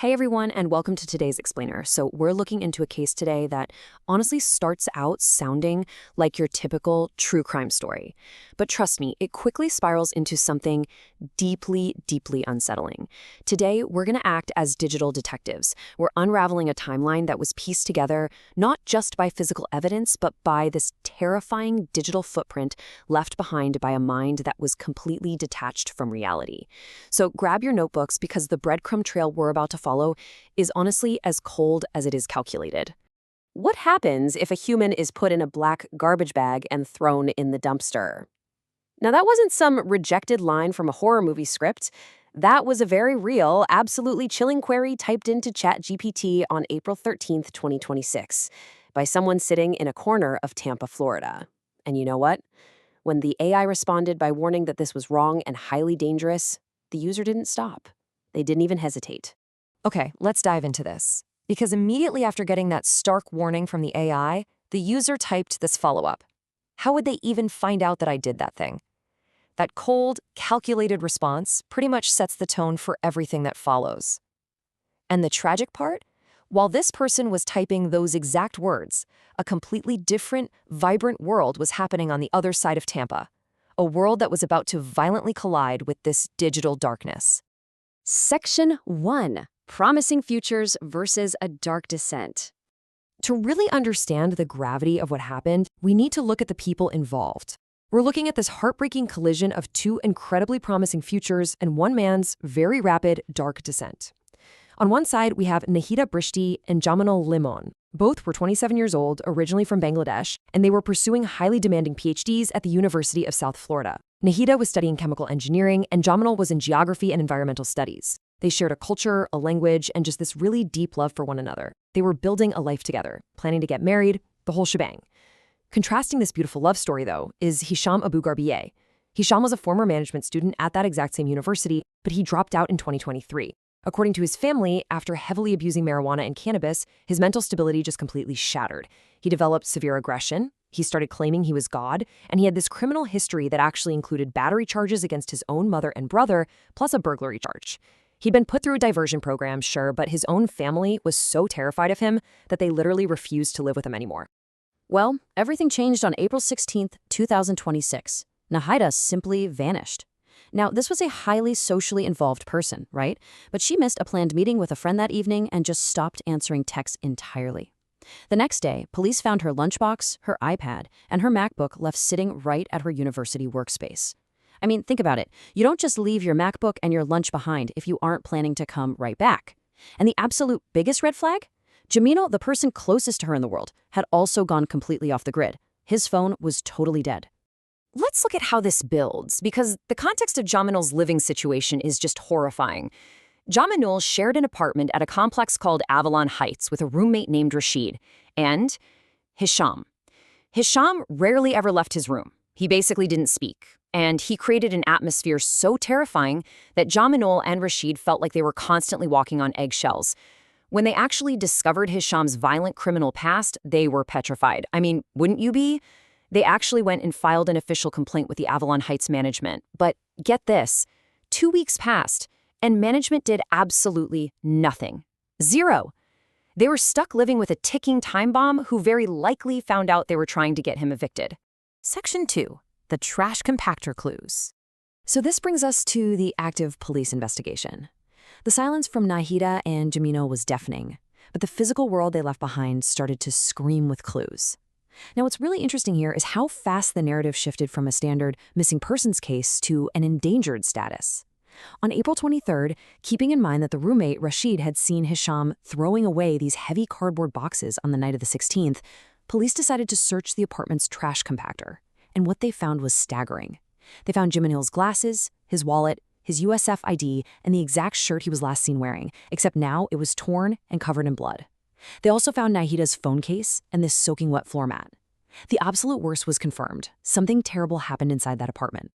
Hey everyone, and welcome to today's Explainer. So we're looking into a case today that honestly starts out sounding like your typical true crime story. But trust me, it quickly spirals into something deeply, deeply unsettling. Today, we're going to act as digital detectives. We're unraveling a timeline that was pieced together not just by physical evidence, but by this terrifying digital footprint left behind by a mind that was completely detached from reality. So grab your notebooks because the breadcrumb trail we're about to follow is honestly as cold as it is calculated. What happens if a human is put in a black garbage bag and thrown in the dumpster? Now, that wasn't some rejected line from a horror movie script. That was a very real, absolutely chilling query typed into ChatGPT on April 13th, 2026, by someone sitting in a corner of Tampa, Florida. And you know what? When the AI responded by warning that this was wrong and highly dangerous, the user didn't stop. They didn't even hesitate. Okay, let's dive into this. Because immediately after getting that stark warning from the AI, the user typed this follow-up. How would they even find out that I did that thing? That cold, calculated response pretty much sets the tone for everything that follows. And the tragic part? While this person was typing those exact words, a completely different, vibrant world was happening on the other side of Tampa. A world that was about to violently collide with this digital darkness. Section 1. Promising Futures versus a Dark Descent. To really understand the gravity of what happened, we need to look at the people involved. We're looking at this heartbreaking collision of two incredibly promising futures and one man's very rapid dark descent. On one side, we have Nahida Brishti and Jamanul Limon. Both were 27 years old, originally from Bangladesh, and they were pursuing highly demanding PhDs at the University of South Florida. Nahida was studying chemical engineering, and Jamanul was in geography and environmental studies. They shared a culture, a language, and just this really deep love for one another. They were building a life together, planning to get married, the whole shebang. Contrasting this beautiful love story, though, is Hisham Abu Garbieh. Hisham was a former management student at that exact same university, but he dropped out in 2023. According to his family, after heavily abusing marijuana and cannabis, his mental stability just completely shattered. He developed severe aggression, he started claiming he was God, and he had this criminal history that actually included battery charges against his own mother and brother, plus a burglary charge. He'd been put through a diversion program, sure, but his own family was so terrified of him that they literally refused to live with him anymore. Well, everything changed on April 16th, 2026. Nahida simply vanished. Now, this was a highly socially involved person, right? But she missed a planned meeting with a friend that evening and just stopped answering texts entirely. The next day, police found her lunchbox, her iPad, and her MacBook left sitting right at her university workspace. I mean, think about it. You don't just leave your MacBook and your lunch behind if you aren't planning to come right back. And the absolute biggest red flag? Jamino, the person closest to her in the world, had also gone completely off the grid. His phone was totally dead. Let's look at how this builds, because the context of Jamanul's living situation is just horrifying. Jamanul shared an apartment at a complex called Avalon Heights with a roommate named Rashid and Hisham. Hisham rarely ever left his room. He basically didn't speak, and he created an atmosphere so terrifying that Jamanul and Rashid felt like they were constantly walking on eggshells. When they actually discovered Hisham's violent criminal past, they were petrified. I mean, wouldn't you be? They actually went and filed an official complaint with the Avalon Heights management. But get this, 2 weeks passed, and management did absolutely nothing. Zero. They were stuck living with a ticking time bomb who very likely found out they were trying to get him evicted. Section 2. The trash compactor clues. So this brings us to the active police investigation. The silence from Nahida and Jamino was deafening, but the physical world they left behind started to scream with clues. Now, what's really interesting here is how fast the narrative shifted from a standard missing persons case to an endangered status. On April 23rd, keeping in mind that the roommate, Rashid, had seen Hisham throwing away these heavy cardboard boxes on the night of the 16th, police decided to search the apartment's trash compactor. And what they found was staggering. They found Jamanul's glasses, his wallet, his USF ID, and the exact shirt he was last seen wearing, except now it was torn and covered in blood. They also found Nahida's phone case and this soaking wet floor mat. The absolute worst was confirmed. Something terrible happened inside that apartment.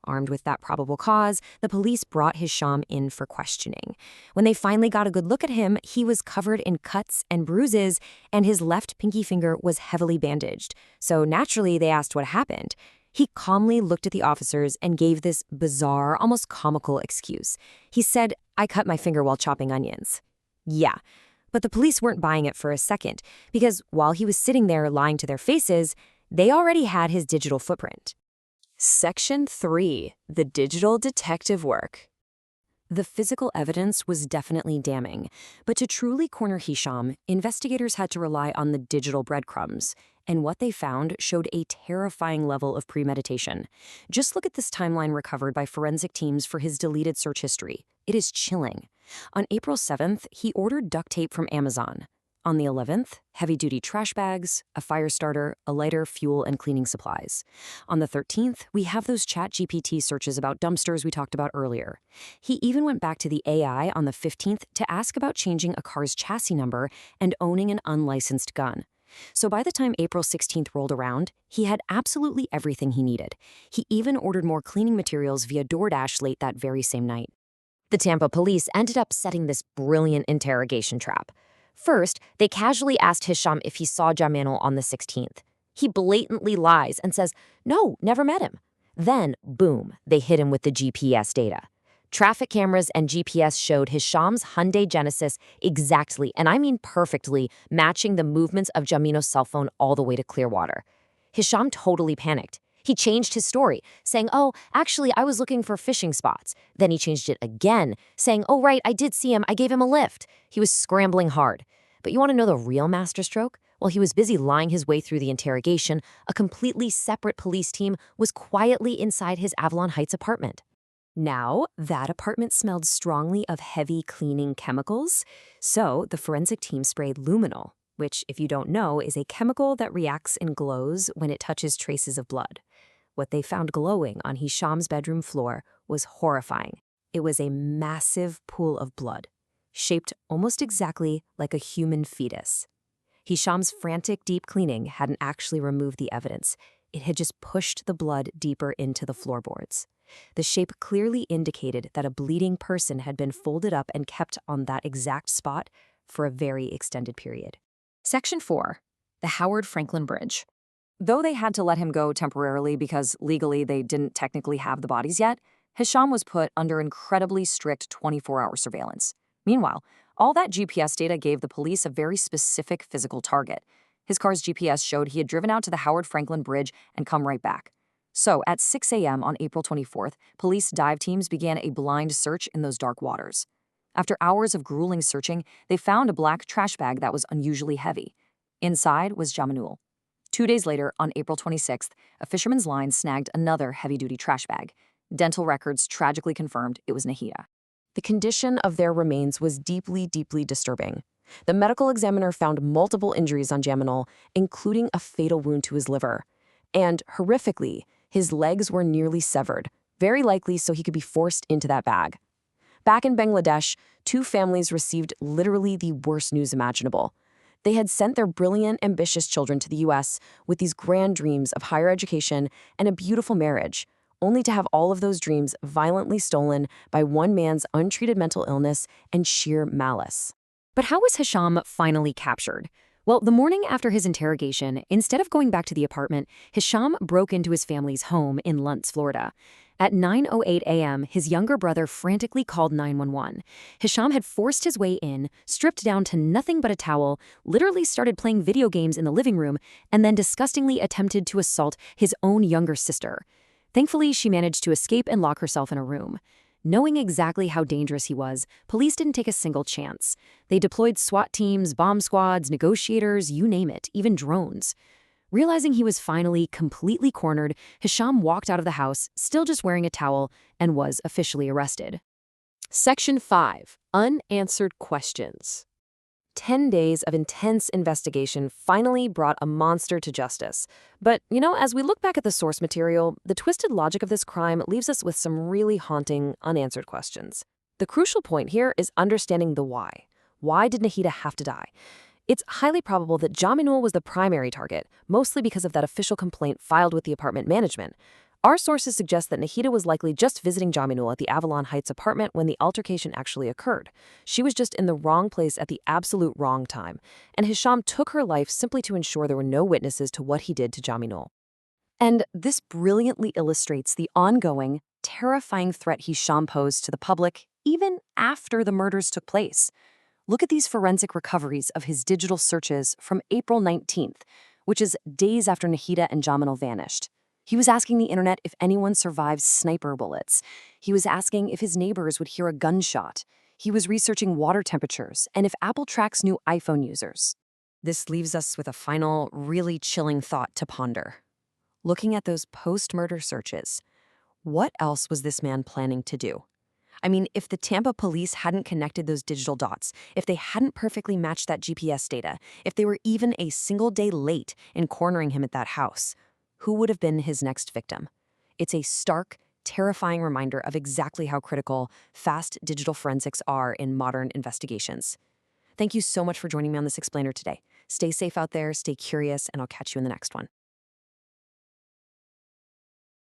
Armed with that probable cause, the police brought Hisham in for questioning. When they finally got a good look at him, he was covered in cuts and bruises, and his left pinky finger was heavily bandaged. So naturally, they asked what happened. He calmly looked at the officers and gave this bizarre, almost comical excuse. He said, "I cut my finger while chopping onions." Yeah, but the police weren't buying it for a second, because while he was sitting there lying to their faces, they already had his digital footprint. Section 3. The digital detective work. The physical evidence was definitely damning, but to truly corner Hisham, investigators had to rely on the digital breadcrumbs, and what they found showed a terrifying level of premeditation. Just look at this timeline recovered by forensic teams for his deleted search history. It is chilling. On April 7th, he ordered duct tape from Amazon. On the 11th, heavy-duty trash bags, a fire starter, a lighter, fuel, and cleaning supplies. On the 13th, we have those ChatGPT searches about dumpsters we talked about earlier. He even went back to the AI on the 15th to ask about changing a car's chassis number and owning an unlicensed gun. So by the time April 16th rolled around, he had absolutely everything he needed. He even ordered more cleaning materials via DoorDash late that very same night. The Tampa police ended up setting this brilliant interrogation trap. First, they casually asked Hisham if he saw Jamanul on the 16th. He blatantly lies and says, no, never met him. Then, boom, they hit him with the GPS data. Traffic cameras and GPS showed Hisham's Hyundai Genesis exactly, and I mean perfectly, matching the movements of Jaminul's cell phone all the way to Clearwater. Hisham totally panicked. He changed his story, saying, oh, actually, I was looking for fishing spots. Then he changed it again, saying, oh, right, I did see him. I gave him a lift. He was scrambling hard. But you want to know the real masterstroke? While he was busy lying his way through the interrogation, a completely separate police team was quietly inside his Avalon Heights apartment. Now, that apartment smelled strongly of heavy cleaning chemicals, so the forensic team sprayed luminol, which, if you don't know, is a chemical that reacts and glows when it touches traces of blood. What they found glowing on Hisham's bedroom floor was horrifying. It was a massive pool of blood, shaped almost exactly like a human fetus. Hisham's frantic deep cleaning hadn't actually removed the evidence. It had just pushed the blood deeper into the floorboards. The shape clearly indicated that a bleeding person had been folded up and kept on that exact spot for a very extended period. Section 4. The Howard Franklin Bridge. Though they had to let him go temporarily because legally they didn't technically have the bodies yet, Hisham was put under incredibly strict 24-hour surveillance. Meanwhile, all that GPS data gave the police a very specific physical target. His car's GPS showed he had driven out to the Howard Franklin Bridge and come right back. So, at 6 a.m. on April 24th, police dive teams began a blind search in those dark waters. After hours of grueling searching, they found a black trash bag that was unusually heavy. Inside was Jamanul. 2 days later, on April 26th, a fisherman's line snagged another heavy-duty trash bag. Dental records tragically confirmed it was Nahida. The condition of their remains was deeply, deeply disturbing. The medical examiner found multiple injuries on Jamanul, including a fatal wound to his liver. And, horrifically, his legs were nearly severed, very likely so he could be forced into that bag. Back in Bangladesh, two families received literally the worst news imaginable. They had sent their brilliant, ambitious children to the U.S. with these grand dreams of higher education and a beautiful marriage, only to have all of those dreams violently stolen by one man's untreated mental illness and sheer malice. But how was Hisham finally captured? Well, the morning after his interrogation, instead of going back to the apartment, Hisham broke into his family's home in Luntz, Florida. At 9:08 a.m., his younger brother frantically called 911. Hisham had forced his way in, stripped down to nothing but a towel, literally started playing video games in the living room, and then disgustingly attempted to assault his own younger sister. Thankfully, she managed to escape and lock herself in a room. Knowing exactly how dangerous he was, police didn't take a single chance. They deployed SWAT teams, bomb squads, negotiators, you name it, even drones. Realizing he was finally completely cornered, Hisham walked out of the house, still just wearing a towel, and was officially arrested. Section 5. Unanswered Questions. 10 days of intense investigation finally brought a monster to justice. But, as we look back at the source material, the twisted logic of this crime leaves us with some really haunting, unanswered questions. The crucial point here is understanding the why. Why did Nahida have to die? It's highly probable that Jaminul was the primary target, mostly because of that official complaint filed with the apartment management. Our sources suggest that Nahida was likely just visiting Jaminul at the Avalon Heights apartment when the altercation actually occurred. She was just in the wrong place at the absolute wrong time, and Hisham took her life simply to ensure there were no witnesses to what he did to Jaminul. And this brilliantly illustrates the ongoing, terrifying threat Hisham posed to the public even after the murders took place. Look at these forensic recoveries of his digital searches from April 19th, which is days after Nahida and Jaminal vanished. He was asking the internet if anyone survives sniper bullets. He was asking if his neighbors would hear a gunshot. He was researching water temperatures and if Apple tracks new iPhone users. This leaves us with a final, really chilling thought to ponder. Looking at those post-murder searches, what else was this man planning to do? I mean, if the Tampa police hadn't connected those digital dots, if they hadn't perfectly matched that GPS data, if they were even a single day late in cornering him at that house, who would have been his next victim? It's a stark, terrifying reminder of exactly how critical fast digital forensics are in modern investigations. Thank you so much for joining me on this explainer today. Stay safe out there, stay curious, and I'll catch you in the next one.